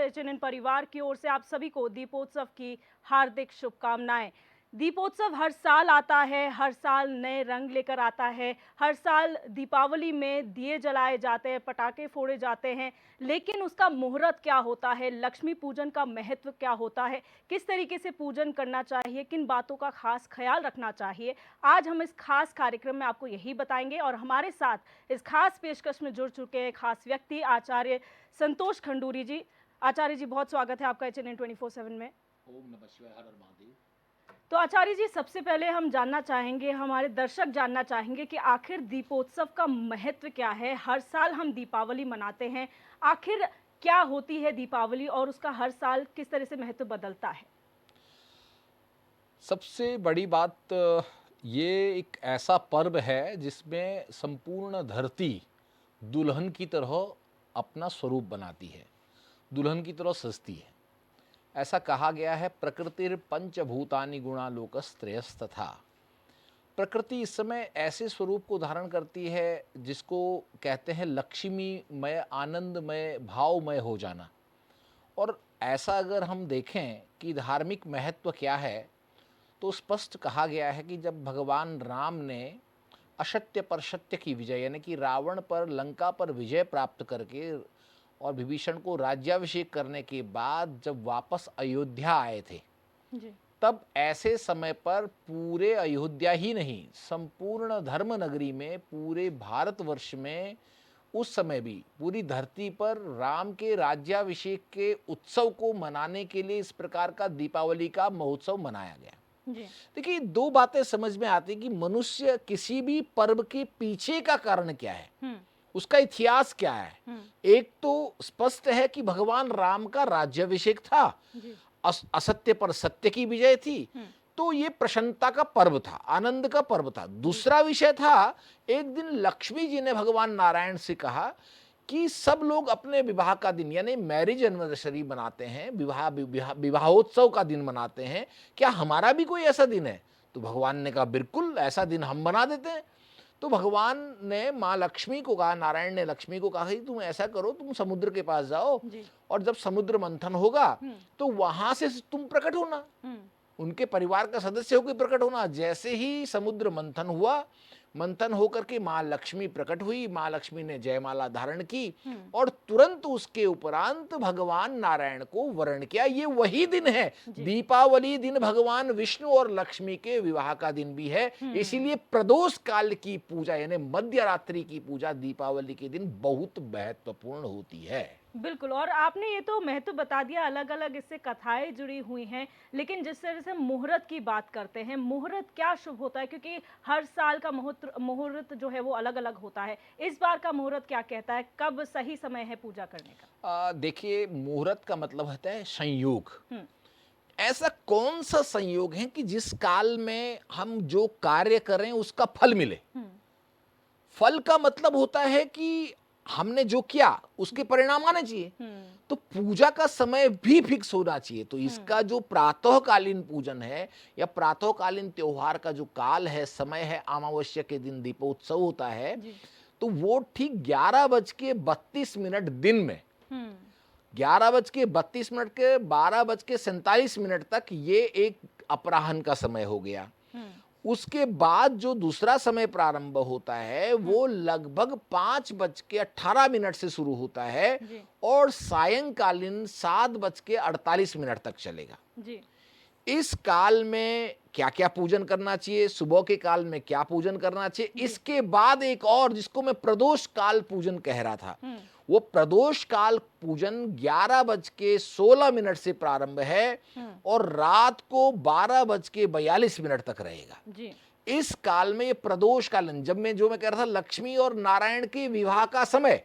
HNN परिवार की ओर से आप सभी को दीपोत्सव की हार्दिक शुभकामनाएं। दीपोत्सव हर साल आता है, हर साल नए रंग लेकर आता है, हर साल दीपावली में दिए जलाए जाते हैं, पटाखे फोड़े जाते हैं, लेकिन उसका मुहूर्त क्या होता है, लक्ष्मी पूजन का महत्व क्या होता है, किस तरीके से पूजन करना चाहिए, किन बातों का खास ख्याल रखना चाहिए, आज हम इस खास कार्यक्रम में आपको यही बताएंगे। और हमारे साथ इस खास पेशकश में जुड़ चुके हैं खास व्यक्ति आचार्य संतोष खंडूरी जी। आचार्य जी, बहुत स्वागत है आपका एचएनएन 24/7 में। ओम नमः शिवाय, हर हर महादेव। तो आचार्य जी, सबसे पहले हम जानना चाहेंगे, हमारे दर्शक जानना चाहेंगे कि आखिर दीपोत्सव का महत्व क्या है। हर साल हम दीपावली मनाते हैं, आखिर क्या होती है दीपावली और उसका हर साल किस तरह से महत्व बदलता है? सबसे बड़ी बात ये एक ऐसा पर्व है जिसमें संपूर्ण धरती दुल्हन की तरह अपना स्वरूप बनाती है, दुल्हन की तरह सजती है। ऐसा कहा गया है, प्रकृतिर पंचभूतानि गुणालोकस्त्रयस्तथा। प्रकृति इस समय ऐसे स्वरूप को धारण करती है जिसको कहते हैं लक्ष्मीमय, आनंदमय, भावमय हो जाना। और ऐसा अगर हम देखें कि धार्मिक महत्व क्या है, तो स्पष्ट कहा गया है कि जब भगवान राम ने असत्य पर सत्य की विजय, यानी कि रावण पर, लंका पर विजय प्राप्त करके और विभीषण को राज्याभिषेक करने के बाद जब वापस अयोध्या आए थे, जी। तब ऐसे समय पर पूरे अयोध्या ही नहीं, संपूर्ण धर्म नगरी में, पूरे भारतवर्ष में उस समय भी पूरी धरती पर राम के राज्याभिषेक के उत्सव को मनाने के लिए इस प्रकार का दीपावली का महोत्सव मनाया गया। जी। देखिए, दो बातें समझ में आती कि मनुष्य किसी भी पर्व के पीछे का कारण क्या है, उसका इतिहास क्या है। एक तो स्पष्ट है कि भगवान राम का राज्याभिषेक था, असत्य पर सत्य की विजय थी, तो ये प्रसन्नता का पर्व था, आनंद का पर्व था। दूसरा विषय था, एक दिन लक्ष्मी जी ने भगवान नारायण से कहा कि सब लोग अपने विवाह का दिन, यानी मैरिज एनिवर्सरी मनाते हैं, विवाहोत्सव का दिन मनाते हैं, क्या हमारा भी कोई ऐसा दिन है? तो भगवान ने कहा, बिल्कुल, ऐसा दिन हम बना देते हैं। तो भगवान ने माँ लक्ष्मी को कहा, नारायण ने लक्ष्मी को कहा कि तुम ऐसा करो, तुम समुद्र के पास जाओ और जब समुद्र मंथन होगा तो वहां से तुम प्रकट होना, उनके परिवार का सदस्य होकर प्रकट होना। जैसे ही समुद्र मंथन हुआ, मंथन होकर के माँ लक्ष्मी प्रकट हुई, माँ लक्ष्मी ने जयमाला धारण की और तुरंत उसके उपरांत भगवान नारायण को वरण किया। ये वही दिन है, दीपावली दिन भगवान विष्णु और लक्ष्मी के विवाह का दिन भी है। इसीलिए प्रदोष काल की पूजा, यानी मध्य रात्रि की पूजा दीपावली के दिन बहुत महत्वपूर्ण होती है। बिल्कुल, और आपने ये तो महत्व बता दिया, अलग अलग इससे कथाएं जुड़ी हुई हैं, लेकिन जिस तरह से मुहूर्त की बात करते हैं, मुहूर्त क्या शुभ होता है? क्योंकि हर साल का मुहूर्त जो है वो अलग अलग होता है। इस बार का मुहूर्त क्या कहता है, कब सही समय है पूजा करने का? देखिए, मुहूर्त का मतलब होता है संयोग। ऐसा कौन सा संयोग है कि जिस काल में हम जो कार्य करें उसका फल मिले। फल का मतलब होता है कि हमने जो किया उसके परिणाम आने चाहिए। तो पूजा का समय भी फिक्स होना चाहिए। तो इसका जो प्रातःकालीन पूजन है या प्रातःकालीन त्योहार का जो काल है, समय है, अमावस्या के दिन दीपोत्सव होता है, तो वो ठीक 11:32 दिन में, 11:32 के 12:47 तक ये एक अपराह्न का समय हो गया। उसके बाद जो दूसरा समय प्रारंभ होता है वो लगभग 5:18 से शुरू होता है और सायंकालीन 7:48 तक चलेगा। इस काल में क्या क्या पूजन करना चाहिए, सुबह के काल में क्या पूजन करना चाहिए, इसके बाद एक और जिसको मैं प्रदोष काल पूजन कह रहा था, वो प्रदोष काल पूजन 11:16 से प्रारंभ है और रात को 12:42 तक रहेगा। इस काल में ये प्रदोष कालीन, जब मैं कह रहा था लक्ष्मी और नारायण के विवाह का समय,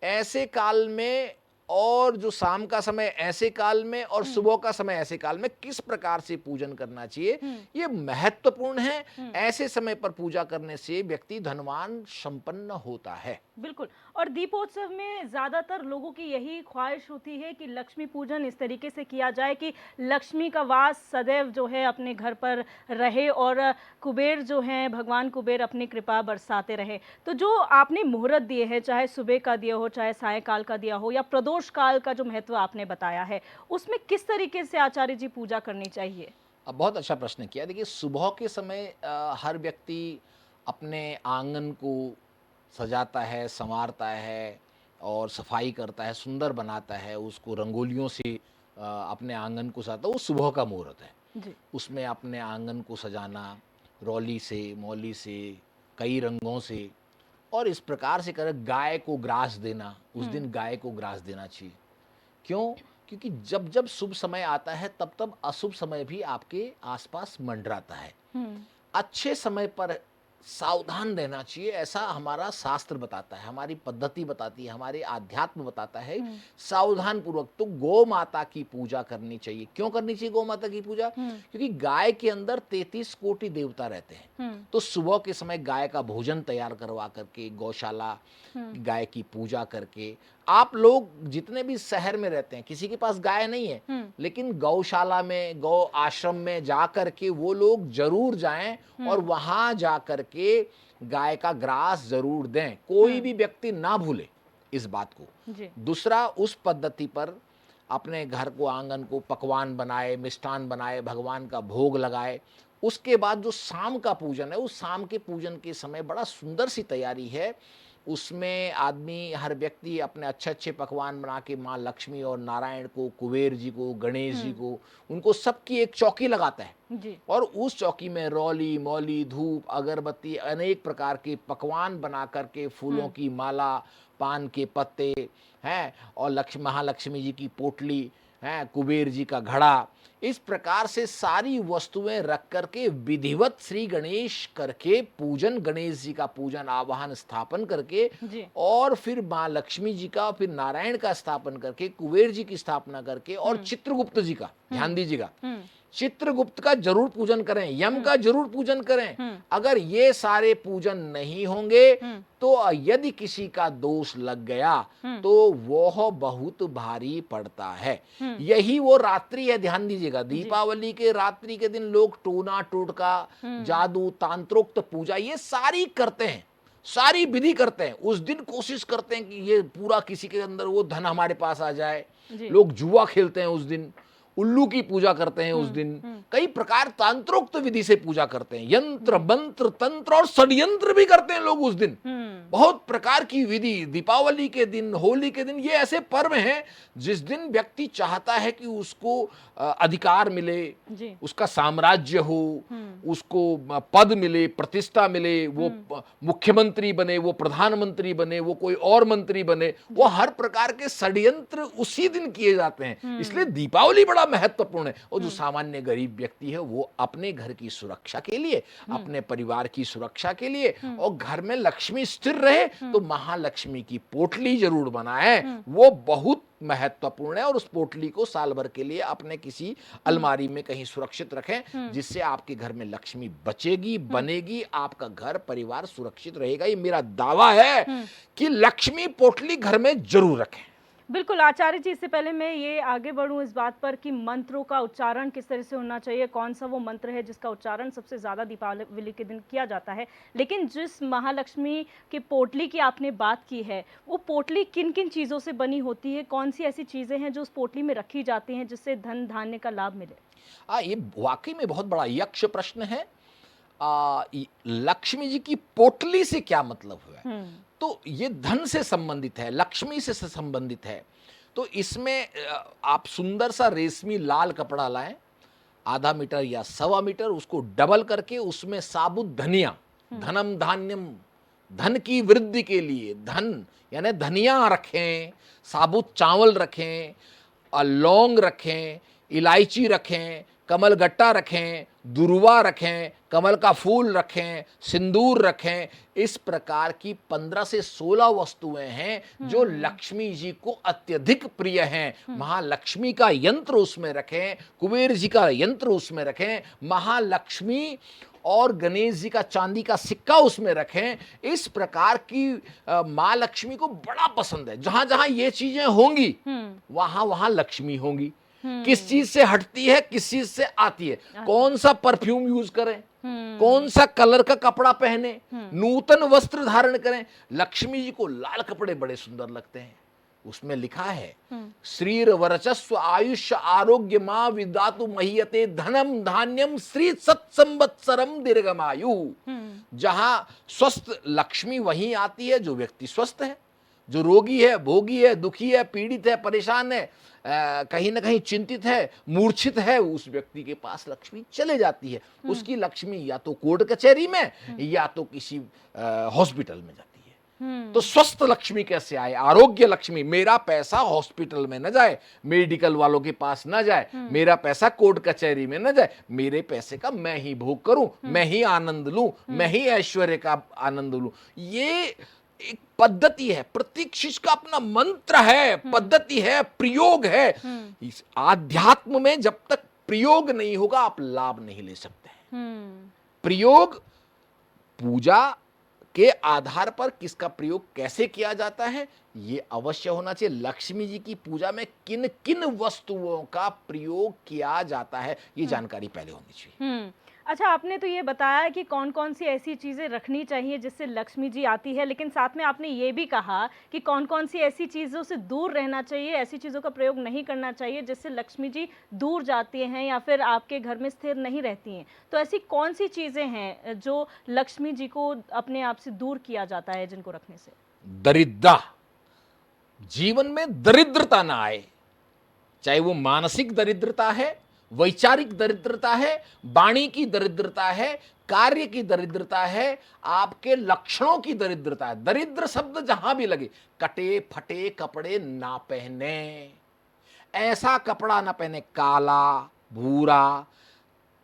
ऐसे काल में, और जो शाम का समय ऐसे काल में, और सुबह का समय ऐसे काल में किस प्रकार से पूजन करना चाहिए, ये महत्वपूर्ण है। ऐसे समय पर पूजा करने से व्यक्ति धनवान संपन्न होता है। बिल्कुल। और दीपोत्सव में ज़्यादातर लोगों की यही ख्वाहिश होती है कि लक्ष्मी पूजन इस तरीके से किया जाए कि लक्ष्मी का वास सदैव जो है अपने घर पर रहे और कुबेर जो हैं, भगवान कुबेर अपनी कृपा बरसाते रहे। तो जो आपने मुहूर्त दिए हैं, चाहे सुबह का दिया हो, चाहे सायंकाल का दिया हो या प्रदोष काल का जो महत्व आपने बताया है, उसमें किस तरीके से आचार्य जी पूजा करनी चाहिए? अब बहुत अच्छा प्रश्न किया। देखिए, सुबह के समय हर व्यक्ति अपने आंगन को सजाता है, संवारता है और सफाई करता है, सुंदर बनाता है, उसको रंगोलियों से अपने आंगन को सजाता है। वो सुबह का मुहूर्त है। जी। उसमें अपने आंगन को सजाना, रौली से, मौली से, कई रंगों से और इस प्रकार से कर गाय को ग्रास देना, उस दिन गाय को ग्रास देना चाहिए। क्यों? क्योंकि जब जब शुभ समय आता है तब तब अशुभ समय भी आपके आसपास मंडराता है। हुँ। अच्छे समय पर सावधान रहना चाहिए, ऐसा हमारा शास्त्र बताता है, हमारी पद्धति बताती है, हमारे आध्यात्म बताता है। हुँ। सावधान पूर्वक तो गौ माता की पूजा करनी चाहिए। क्यों करनी चाहिए गौ माता की पूजा? हुँ। क्योंकि गाय के अंदर 33 कोटि देवता रहते हैं। हुँ। तो सुबह के समय गाय का भोजन तैयार करवा करके, गौशाला हुँ। गाय की पूजा करके, आप लोग जितने भी शहर में रहते हैं, किसी के पास गाय नहीं है, हुँ। लेकिन गौशाला में, गौ आश्रम में जा करके वो लोग जरूर जाएं और वहां जा करके गाय का ग्रास जरूर दें। कोई भी व्यक्ति ना भूले इस बात को। जी। दूसरा, उस पद्धति पर अपने घर को, आंगन को पकवान बनाए, मिष्ठान बनाए, भगवान का भोग लगाए। उसके बाद जो शाम का पूजन है, उस शाम के पूजन के समय बड़ा सुंदर सी तैयारी है। उसमें आदमी, हर व्यक्ति अपने अच्छे अच्छे पकवान बना के माँ लक्ष्मी और नारायण को, कुबेर जी को, गणेश जी को, उनको सबकी एक चौकी लगाता है। जी। और उस चौकी में रौली, मौली, धूप, अगरबत्ती, अनेक प्रकार के पकवान बना करके, फूलों की माला, पान के पत्ते हैं और महालक्ष्मी जी की पोटली है, कुबेर जी का घड़ा, इस प्रकार से सारी वस्तुएं रख करके विधिवत श्री गणेश करके पूजन, गणेश जी का पूजन, आवाहन, स्थापन करके जी। और फिर माँ लक्ष्मी जी का, फिर नारायण का स्थापन करके, कुबेर जी की स्थापना करके और चित्रगुप्त जी का, ध्यान दीजिएगा, हुँ। चित्रगुप्त का जरूर पूजन करें, यम का जरूर पूजन करें। अगर ये सारे पूजन नहीं होंगे तो यदि किसी का दोष लग गया तो वह बहुत भारी पड़ता है। यही वो रात्रि है, ध्यान दीजिएगा, दीपावली के रात्रि के दिन लोग टोना टोटका, जादू, तांत्रोक्त पूजा ये सारी करते हैं, सारी विधि करते हैं। उस दिन कोशिश करते हैं कि ये पूरा किसी के अंदर वो धन हमारे पास आ जाए। लोग जुआ खेलते हैं उस दिन, उल्लू की पूजा करते हैं उस दिन, कई प्रकार तांत्रोक्त विधि से पूजा करते हैं, यंत्र, मंत्र, तंत्र और षड्यंत्र भी करते हैं लोग उस दिन। बहुत प्रकार की विधि, दीपावली के दिन, होली के दिन, ये ऐसे पर्व हैं जिस दिन व्यक्ति चाहता है कि उसको अधिकार मिले, उसका साम्राज्य हो, उसको पद मिले, प्रतिष्ठा मिले, वो मुख्यमंत्री बने, वो प्रधानमंत्री बने, वो कोई और मंत्री बने, वो हर प्रकार के षड्यंत्र उसी दिन किए जाते हैं। इसलिए दीपावली बड़ा महत्वपूर्ण है। और जो सामान्य गरीब व्यक्ति है वो अपने घर की सुरक्षा के लिए, अपने परिवार की सुरक्षा के लिए और घर में लक्ष्मी स्थिर रहे तो महालक्ष्मी की पोटली जरूर बनाए, वो बहुत महत्वपूर्ण है। और उस पोटली को साल भर के लिए अपने किसी अलमारी में कहीं सुरक्षित रखें, जिससे आपके घर में लक्ष्मी बचेगी, बनेगी, आपका घर परिवार सुरक्षित रहेगा। ये मेरा दावा है कि लक्ष्मी पोटली घर में जरूर रखें। बिल्कुल आचार्य जी, इससे पहले मैं ये आगे बढ़ूं इस बात पर कि मंत्रों का उच्चारण किस तरह से होना चाहिए, कौन सा वो मंत्र है जिसका उच्चारण सबसे ज़्यादा दीपावली के दिन किया जाता है, लेकिन जिस महालक्ष्मी की पोटली की आपने बात की है, वो पोटली किन किन चीज़ों से बनी होती है, कौन सी ऐसी चीज़ें हैं जो उस पोटली में रखी जाती हैं जिससे धन धान्य का लाभ मिले? ये वाकई में बहुत बड़ा यक्ष प्रश्न है। लक्ष्मी जी की पोटली से क्या मतलब हुआ? तो ये धन से संबंधित है, लक्ष्मी से संबंधित है। तो इसमें आप सुंदर सा रेशमी लाल कपड़ा लाएं, आधा मीटर या 1.25 मीटर, उसको डबल करके उसमें साबुत धनिया, धनम धान्यम, धन की वृद्धि के लिए धन यानी धनिया रखें, साबुत चावल रखें, लौंग रखें, इलायची रखें, कमल गट्टा रखें, दुर्वा रखें, कमल का फूल रखें, सिंदूर रखें, इस प्रकार की 15 से 16 वस्तुएं हैं जो लक्ष्मी जी को अत्यधिक प्रिय हैं। महालक्ष्मी का यंत्र उसमें रखें, कुबेर जी का यंत्र उसमें रखें, महालक्ष्मी और गणेश जी का चांदी का सिक्का उसमें रखें। इस प्रकार की माँ लक्ष्मी को बड़ा पसंद है। जहां जहां ये चीजें होंगी वहां वहां लक्ष्मी होंगी। किस चीज से हटती है, किस चीज से आती है, कौन सा परफ्यूम यूज करें, कौन सा कलर का कपड़ा पहने, नूतन वस्त्र धारण करें। लक्ष्मी जी को लाल कपड़े बड़े सुंदर लगते हैं। उसमें लिखा है श्रीर वर्चस्व आयुष्य आरोग्य मां विदातु महीयते धनम धान्यम श्री सत्संवत्सरम दीर्घमायु। जहां स्वस्थ लक्ष्मी वहीं आती है जो व्यक्ति स्वस्थ है। जो रोगी है, भोगी है, दुखी है, पीड़ित है, परेशान है, कहीं ना कहीं चिंतित है, मूर्छित है, उस व्यक्ति के पास लक्ष्मी चले जाती है। उसकी लक्ष्मी या तो कोर्ट कचहरी में या तो किसी हॉस्पिटल में जाती है। तो स्वस्थ लक्ष्मी कैसे आए? आरोग्य लक्ष्मी। मेरा पैसा हॉस्पिटल में न जाए, मेडिकल वालों के पास न जाए, मेरा पैसा कोर्ट कचहरी में न जाए, मेरे पैसे का मैं ही भोग करूं, मैं ही आनंद लूं, मैं ही ऐश्वर्य का आनंद लूं। ये एक पद्धति है, प्रत्येक शिष्य का अपना मंत्र है, पद्धति है, प्रयोग है। इस आध्यात्म में जब तक प्रयोग नहीं होगा आप लाभ नहीं ले सकते। प्रयोग पूजा के आधार पर किसका प्रयोग कैसे किया जाता है ये अवश्य होना चाहिए। लक्ष्मी जी की पूजा में किन किन वस्तुओं का प्रयोग किया जाता है ये जानकारी पहले होनी चाहिए। अच्छा, आपने तो ये बताया कि कौन कौन सी ऐसी चीज़ें रखनी चाहिए जिससे लक्ष्मी जी आती है, लेकिन साथ में आपने ये भी कहा कि कौन कौन सी ऐसी चीज़ों से दूर रहना चाहिए, ऐसी चीज़ों का प्रयोग नहीं करना चाहिए जिससे लक्ष्मी जी दूर जाती हैं या फिर आपके घर में स्थिर नहीं रहती हैं। तो ऐसी कौन सी चीज़ें हैं जो लक्ष्मी जी को अपने आप से दूर किया जाता है, जिनको रखने से? दरिद्रता, जीवन में दरिद्रता ना आए, चाहे वो मानसिक दरिद्रता है, वैचारिक दरिद्रता है, वाणी की दरिद्रता है, कार्य की दरिद्रता है, आपके लक्षणों की दरिद्रता है। दरिद्र शब्द जहां भी लगे, कटे फटे कपड़े ना पहने, ऐसा कपड़ा ना पहने, काला भूरा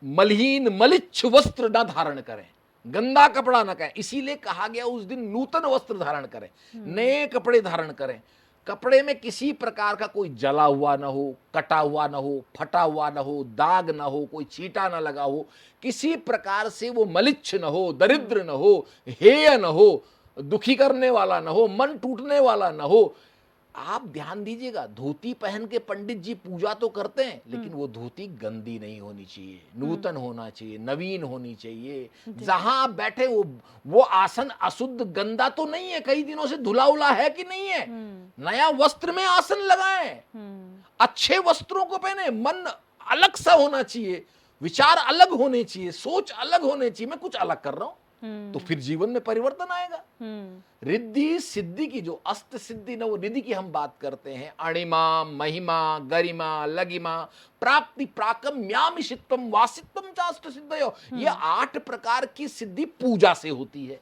मलिहीन मलिच्छ वस्त्र ना धारण करें, गंदा कपड़ा ना कहें। इसीलिए कहा गया उस दिन नूतन वस्त्र धारण करें, नए कपड़े धारण करें। कपड़े में किसी प्रकार का कोई जला हुआ ना हो, कटा हुआ ना हो, फटा हुआ ना हो, दाग ना हो, कोई छींटा ना लगा हो, किसी प्रकार से वो मलिच्छ न हो, दरिद्र न हो, हेय न हो, दुखी करने वाला ना हो, मन टूटने वाला ना हो। आप ध्यान दीजिएगा, धोती पहन के पंडित जी पूजा तो करते हैं, लेकिन वो धोती गंदी नहीं होनी चाहिए, नूतन होना चाहिए, नवीन होनी चाहिए। जहां आप बैठे वो आसन अशुद्ध गंदा तो नहीं है, कई दिनों से धुला उला है कि नहीं है। नया वस्त्र में आसन लगाएं, अच्छे वस्त्रों को पहने, मन अलग सा होना चाहिए, विचार अलग होने चाहिए, सोच अलग होने चाहिए। मैं कुछ अलग कर रहा हूं तो फिर जीवन में परिवर्तन आएगा। रिद्धि सिद्धि की, जो अष्ट सिद्धि नव रिद्धि की हम बात करते हैं, अणिमा महिमा गरिमा लगिमा प्राप्ति प्राकम म्यामिषित्वम वासित्वम चाष्ट सिद्धयो, ये 8 प्रकार की सिद्धि पूजा से होती है।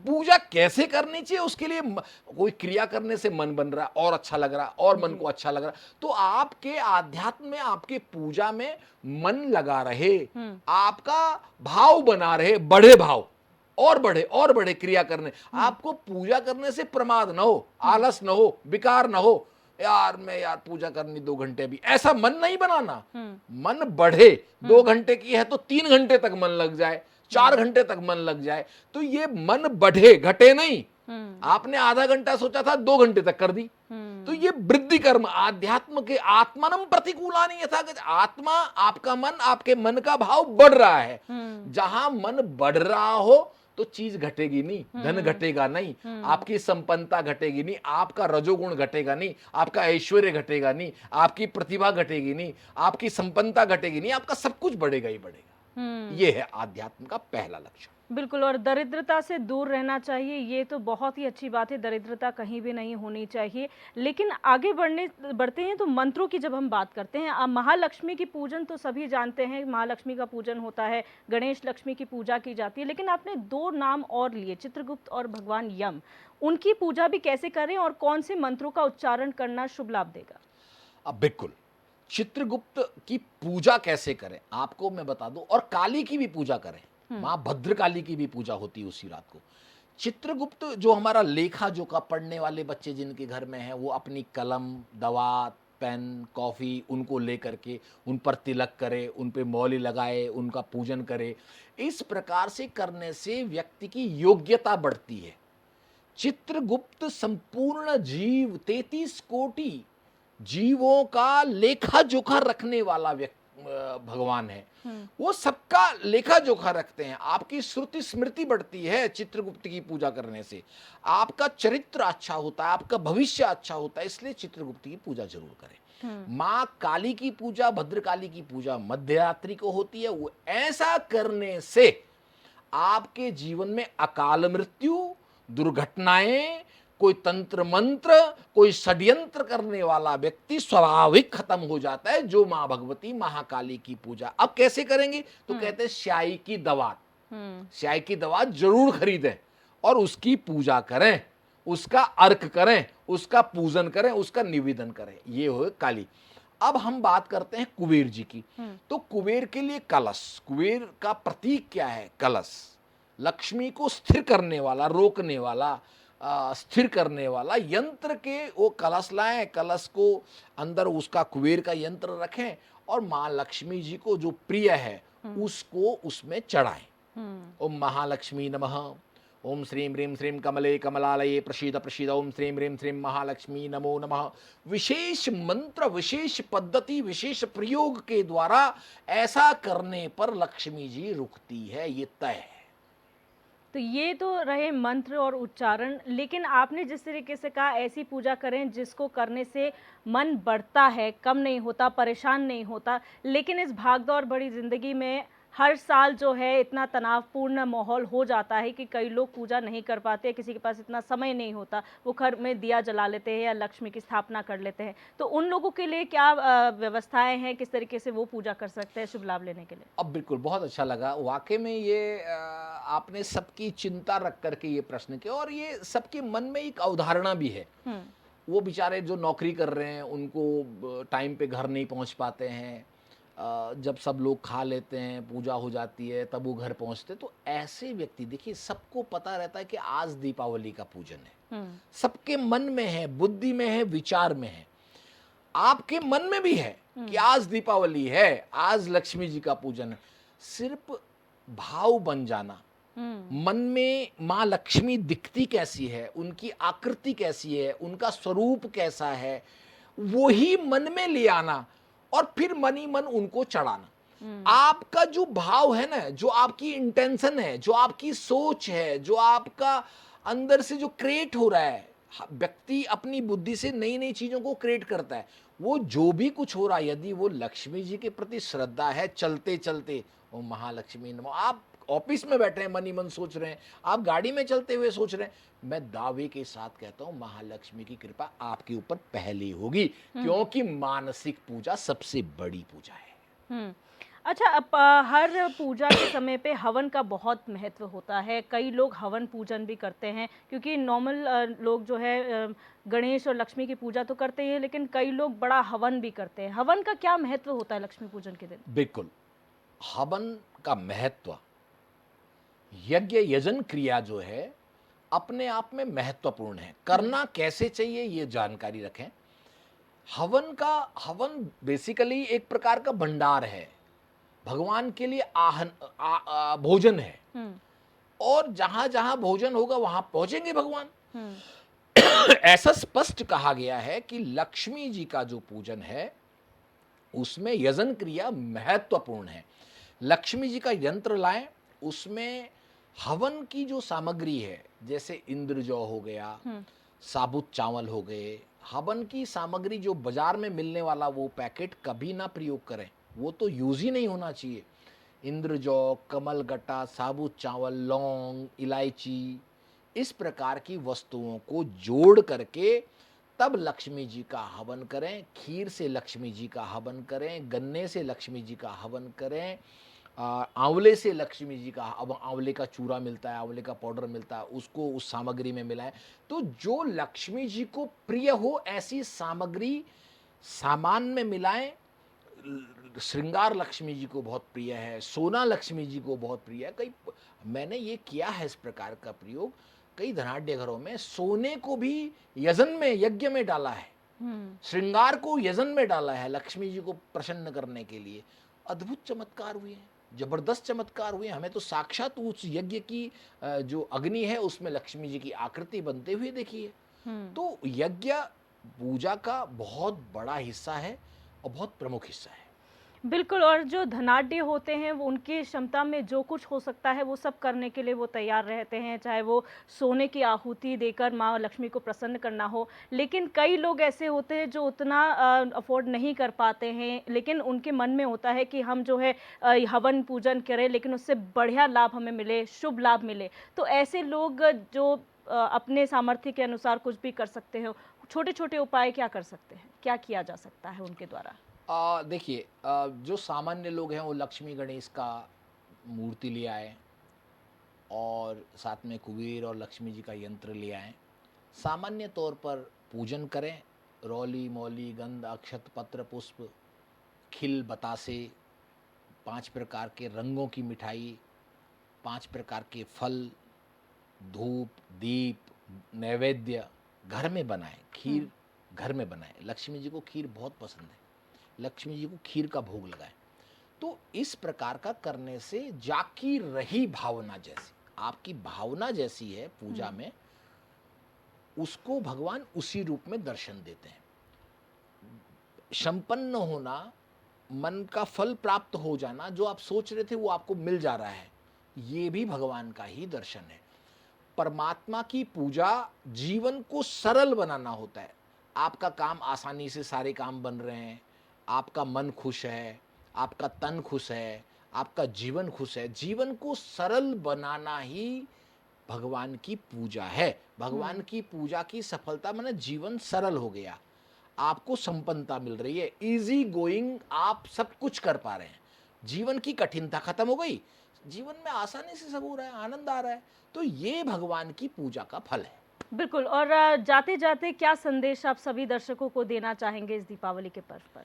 पूजा कैसे करनी चाहिए, उसके लिए कोई क्रिया करने से मन बन रहा है और अच्छा लग रहा है और मन को अच्छा लग रहा है, तो आपके आध्यात्म में, आपके पूजा में मन लगा रहे, आपका भाव बना रहे, बढ़े भाव और बढ़े क्रिया करने। आपको पूजा करने से प्रमाद न हो, आलस न हो, विकार न हो, यार पूजा करनी 2 घंटे भी, ऐसा मन नहीं बनाना। मन बढ़े, 2 घंटे की है तो 3 घंटे तक मन लग जाए, 4 घंटे तक मन लग जाए, तो ये मन बढ़े, घटे नहीं। आपने आधा घंटा सोचा था 2 घंटे तक कर दी, तो ये वृद्धि कर्म। आध्यात्म के आत्मनम प्रतिकूलानि यथा, आत्मा आपका मन, आपके मन का भाव बढ़ रहा है। जहां मन बढ़ रहा हो तो चीज घटेगी नहीं, धन घटेगा नहीं, आपकी संपन्नता घटेगी नहीं, आपका रजोगुण घटेगा नहीं, आपका ऐश्वर्य घटेगा नहीं, आपकी प्रतिभा घटेगी नहीं, आपकी संपन्नता घटेगी नहीं, आपका सब कुछ बढ़ेगा ही बढ़ेगा। ये है आध्यात्म का पहला लक्षण। बिल्कुल, और दरिद्रता से दूर रहना चाहिए, ये तो बहुत ही अच्छी बात है। दरिद्रता कहीं भी नहीं होनी चाहिए। लेकिन आगे बढ़ते हैं तो मंत्रों की जब हम बात करते हैं, महालक्ष्मी की पूजन तो सभी जानते हैं, महालक्ष्मी का पूजन होता है, गणेश लक्ष्मी की पूजा की जाती है, लेकिन आपने 2 नाम और लिए, चित्रगुप्त और भगवान यम। उनकी पूजा भी कैसे करें और कौन से मंत्रों का उच्चारण करना शुभ लाभ देगा? अब बिल्कुल, चित्रगुप्त की पूजा कैसे करें आपको मैं बता दूं, और काली की भी पूजा करें। माँ भद्रकाली की भी पूजा होती है उसी रात को। चित्रगुप्त जो हमारा लेखा जोखा पढ़ने वाले बच्चे जिनके घर में हैं, वो अपनी कलम, दवात, पेन, कॉफ़ी उनको लेकर के उन पर तिलक करे, उन पे मौली लगाए, उनका पूजन करे। इस प्रकार से करने से व्यक्ति की योग्यता बढ़ती है। चित्रगुप्त संपूर्ण जीव 33 कोटि जीवों का लेखा जोखा रखने वाला भगवान है। वो सबका लेखा जोखा रखते हैं। आपकी श्रुति स्मृति बढ़ती है चित्रगुप्त की पूजा करने से। आपका चरित्र अच्छा होता है, आपका भविष्य अच्छा होता है, इसलिए चित्रगुप्त की पूजा जरूर करें। माँ काली की पूजा, भद्रकाली की पूजा मध्यरात्रि को होती है। वो ऐसा करने से आपके जीवन में अकाल मृत्यु, दुर्घटनाएं, कोई तंत्र मंत्र, कोई षड्यंत्र करने वाला व्यक्ति स्वाभाविक खत्म हो जाता है। जो मां भगवती महाकाली की पूजा अब कैसे करेंगे, तो कहते हैं स्याही की दवात, स्याही की दवात जरूर खरीदें और उसकी पूजा करें, उसका अर्क करें, उसका पूजन करें, उसका निवेदन करें। ये हो काली। अब हम बात करते हैं कुबेर जी की। तो कुबेर के लिए कलश, कुबेर का प्रतीक क्या है? कलश। लक्ष्मी को स्थिर करने वाला, रोकने वाला, स्थिर करने वाला यंत्र के वो कलश लाएं, कलश को अंदर उसका कुबेर का यंत्र रखें और माँ लक्ष्मी जी को जो प्रिय है उसको उसमें चढ़ाएं। ओम महालक्ष्मी नमः, ओम श्रीम ह्रीम श्रीम कमले कमलालये प्रसीद प्रसीद, ओम श्रीम ह्रीम श्रीम महालक्ष्मी नमो नमः। विशेष मंत्र, विशेष पद्धति, विशेष प्रयोग के द्वारा ऐसा करने पर लक्ष्मी जी रुकती है, ये तय है। तो ये तो रहे मंत्र और उच्चारण, लेकिन आपने जिस तरीके से कहा ऐसी पूजा करें जिसको करने से मन बढ़ता है, कम नहीं होता, परेशान नहीं होता। लेकिन इस भागदौड़ भरी ज़िंदगी में हर साल जो है इतना तनावपूर्ण माहौल हो जाता है कि कई लोग पूजा नहीं कर पाते, किसी के पास इतना समय नहीं होता, वो घर में दिया जला लेते हैं या लक्ष्मी की स्थापना कर लेते हैं। तो उन लोगों के लिए क्या व्यवस्थाएं हैं, किस तरीके से वो पूजा कर सकते हैं शुभ लाभ लेने के लिए? अब बिल्कुल बहुत अच्छा लगा वाकई में ये आपने सबकी चिंता रख करके ये प्रश्न किया, और ये सबके मन में एक अवधारणा भी है। वो बेचारे जो नौकरी कर रहे हैं उनको टाइम पे घर नहीं पहुंच पाते हैं, जब सब लोग खा लेते हैं, पूजा हो जाती है, तब वो घर पहुंचते। तो ऐसे व्यक्ति, देखिए सबको पता रहता है कि आज दीपावली का पूजन है, सबके मन में है, बुद्धि में है, विचार में है, आपके मन में भी है कि आज दीपावली है, आज लक्ष्मी जी का पूजन है। सिर्फ भाव बन जाना, मन में माँ लक्ष्मी दिखती कैसी है, उनकी आकृति कैसी है, उनका स्वरूप कैसा है, वो ही मन में ले आना और फिर मन ही मन उनको चढ़ाना। आपका जो भाव है ना, जो आपकी इंटेंशन है, जो आपकी सोच है, जो आपका अंदर से जो क्रिएट हो रहा है, व्यक्ति अपनी बुद्धि से नई नई चीजों को क्रिएट करता है। वो जो भी कुछ हो रहा है, यदि वो लक्ष्मी जी के प्रति श्रद्धा है, चलते चलते ओ महालक्ष्मी नमो, आप ऑफिस में बैठे हैं मन ही मन सोच रहे हैं, आप गाड़ी में चलते हुए सोच रहे हैं, मैं दावे के साथ कहता हूं महालक्ष्मी की कृपा आपके ऊपर पहले होगी, क्योंकि मानसिक पूजा सबसे बड़ी पूजा है। अच्छा, अब हर पूजा के समय पे हवन का बहुत महत्व होता है। कई लोग हवन पूजन भी करते हैं, क्योंकि नॉर्मल लोग जो है गणेश और लक्ष्मी की पूजा तो करते हैं, लेकिन कई लोग बड़ा हवन भी करते हैं। हवन का क्या महत्व होता है लक्ष्मी पूजन के दिन? बिल्कुल, हवन का महत्व, यज्ञ यजन क्रिया जो है अपने आप में महत्वपूर्ण है। करना कैसे चाहिए ये जानकारी रखें। हवन बेसिकली एक प्रकार का भंडार है, भगवान के लिए भोजन है, और जहां जहां भोजन होगा वहां पहुंचेंगे भगवान। ऐसा स्पष्ट कहा गया है कि लक्ष्मी जी का जो पूजन है उसमें यजन क्रिया महत्वपूर्ण है। लक्ष्मी जी का यंत्र लाएं, उसमें हवन की जो सामग्री है, जैसे इंद्रजौ हो गया, साबुत चावल हो गए, हवन की सामग्री जो बाजार में मिलने वाला वो पैकेट कभी ना प्रयोग करें, वो तो यूज ही नहीं होना चाहिए। इंद्रजौ, कमलगट्टा, साबुत चावल, लौंग, इलायची, इस प्रकार की वस्तुओं को जोड़ करके तब लक्ष्मी जी का हवन करें। खीर से लक्ष्मी जी का हवन करें, गन्ने से लक्ष्मी जी का हवन करें, आंवले से लक्ष्मी जी का, अब आंवले का चूरा मिलता है, आंवले का पाउडर मिलता है, उसको उस सामग्री में मिलाएं। तो जो लक्ष्मी जी को प्रिय हो ऐसी सामग्री सामान में मिलाएं श्रृंगार लक्ष्मी जी को बहुत प्रिय है, सोना लक्ष्मी जी को बहुत प्रिय है। कई मैंने ये किया है इस प्रकार का प्रयोग, कई धनाढ्य घरों में सोने को भी यजन में, यज्ञ में डाला है, श्रृंगार को यजन में डाला है लक्ष्मी जी को प्रसन्न करने के लिए। अद्भुत चमत्कार हुए हैं, जबरदस्त चमत्कार हुए। हमें तो साक्षात उस यज्ञ की जो अग्नि है उसमें लक्ष्मी जी की आकृति बनते हुए देखी है। तो यज्ञ पूजा का बहुत बड़ा हिस्सा है और बहुत प्रमुख हिस्सा है। बिल्कुल, और जो धनाढ्य होते हैं वो उनकी क्षमता में जो कुछ हो सकता है वो सब करने के लिए वो तैयार रहते हैं, चाहे वो सोने की आहुति देकर माँ लक्ष्मी को प्रसन्न करना हो। लेकिन कई लोग ऐसे होते हैं जो उतना अफोर्ड नहीं कर पाते हैं, लेकिन उनके मन में होता है कि हम जो है हवन पूजन करें लेकिन उससे बढ़िया लाभ हमें मिले, शुभ लाभ मिले। तो ऐसे लोग जो अपने सामर्थ्य के अनुसार कुछ भी कर सकते हो, छोटे-छोटे उपाय क्या कर सकते हैं? क्या किया जा सकता है उनके द्वारा? देखिए, जो सामान्य लोग हैं वो लक्ष्मी गणेश का मूर्ति ले आए और साथ में कुबेर और लक्ष्मी जी का यंत्र ले आए। सामान्य तौर पर पूजन करें, रौली मौली गंध अक्षत पत्र पुष्प खिल बतासे, 5 प्रकार के रंगों की मिठाई, 5 प्रकार के फल, धूप दीप, नैवेद्य घर में बनाएं, खीर घर में बनाएं। लक्ष्मी जी को खीर बहुत पसंद है, लक्ष्मी जी को खीर का भोग लगाएं। तो इस प्रकार का करने से जाकी रही भावना जैसी, आपकी भावना जैसी है पूजा में, उसको भगवान उसी रूप में दर्शन देते हैं। संपन्न होना, मन का फल प्राप्त हो जाना, जो आप सोच रहे थे वो आपको मिल जा रहा है, ये भी भगवान का ही दर्शन है। परमात्मा की पूजा जीवन को सरल बनाना होता है। आपका काम आसानी से सारे काम बन रहे हैं, आपका मन खुश है, आपका तन खुश है, आपका जीवन खुश है। जीवन को सरल बनाना ही भगवान की पूजा है। भगवान की पूजा की सफलता माने जीवन सरल हो गया, आपको संपन्नता मिल रही है, इजी गोइंग, आप सब कुछ कर पा रहे हैं, जीवन की कठिनता खत्म हो गई, जीवन में आसानी से सब हो रहा है, आनंद आ रहा है। तो ये भगवान की पूजा का फल है। बिल्कुल, और जाते जाते क्या संदेश आप सभी दर्शकों को देना चाहेंगे इस दीपावली के पर्व पर?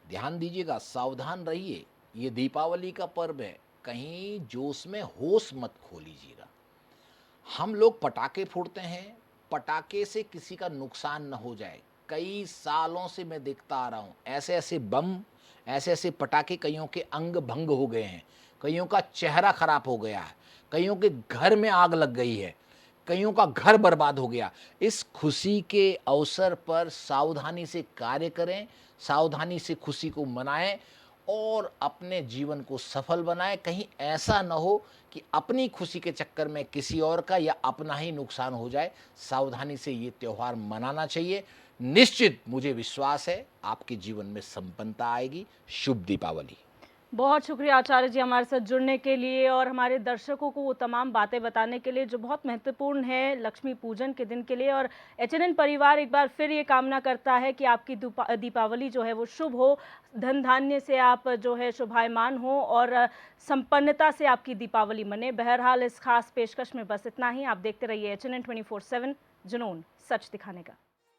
ध्यान दीजिएगा, सावधान रहिए, ये दीपावली का पर्व है, कहीं जोश में होश मत खो लीजिएगा। हम लोग पटाखे फोड़ते हैं, पटाखे से किसी का नुकसान न हो जाए। कई सालों से मैं देखता आ रहा हूँ, ऐसे ऐसे बम, ऐसे ऐसे पटाखे, कईयों के अंग भंग हो गए हैं, कईयों का चेहरा खराब हो गया है, कईयों के घर में आग लग गई है, कईयों का घर बर्बाद हो गया। इस खुशी के अवसर पर सावधानी से कार्य करें, सावधानी से खुशी को मनाएं और अपने जीवन को सफल बनाएं। कहीं ऐसा न हो कि अपनी खुशी के चक्कर में किसी और का या अपना ही नुकसान हो जाए। सावधानी से ये त्यौहार मनाना चाहिए। निश्चित मुझे विश्वास है आपके जीवन में संपन्नता आएगी। शुभ दीपावली। बहुत शुक्रिया आचार्य जी हमारे साथ जुड़ने के लिए और हमारे दर्शकों को वो तमाम बातें बताने के लिए जो बहुत महत्वपूर्ण है लक्ष्मी पूजन के दिन के लिए। और एचएनएन परिवार एक बार फिर ये कामना करता है कि आपकी दीपावली जो है वो शुभ हो, धन धान्य से आप जो है शुभायमान हो और संपन्नता से आपकी दीपावली मने। बहरहाल इस खास पेशकश में बस इतना ही। आप देखते रहिए एचएनएन 24/7, जुनून सच दिखाने का।